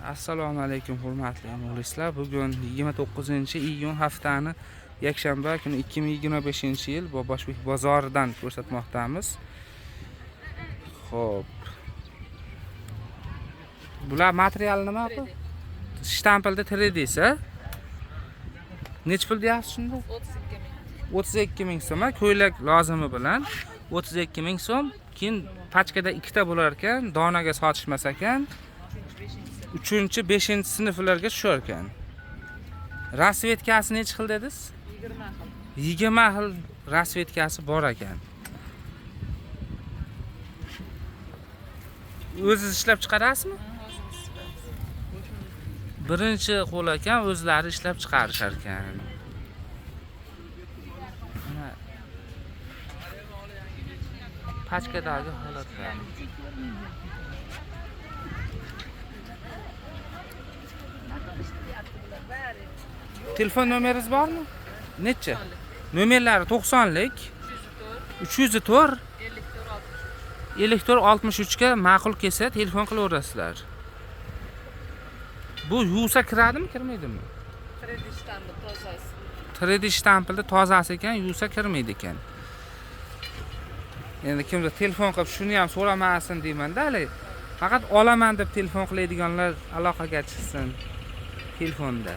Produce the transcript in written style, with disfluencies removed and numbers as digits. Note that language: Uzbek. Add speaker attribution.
Speaker 1: Assalomu alaykum hurmatli muxlislar. Bugun 29-iyun haftani yakshanba kuni 2025-yil Boboshbek bozoridan ko'rsatmoqdamiz. Xo'p. Bular material nima bu? Shtampilda 3D desa. Nech pul deyapsiz shunda? 32 ming so'm. Ko'ylak lozimi bilan 32 ming so'm. Keyin pachkada ikkita bo'lar ekan, donaga sotishmas ekan. 3-5 sinflarga tushar ekan. Rasvetkasi necha xil dedingiz? 20 xil rasvetkasi bor ekan. O'zingiz ishlab chiqarasizmi? Birinchi qo'l ekan, o'zlari ishlab chiqarishar ekan. Pachkadagi holatlar. Telefon nomeringiz bormi? Necha? Nomerlari 90lik 304 54 ga ma'qul kelsa telefon qilaverasizlar. Bu yuvsa kiradimi, kirmaydimi? 3D shtampilda tozasi ekan, yuvsa kirmaydi ekan. Endi kimdir telefon qilib shuni ham so'ramasin deyman-da, faqat olaman deb telefon qiladiganlar aloqaga chiqsin telefonda.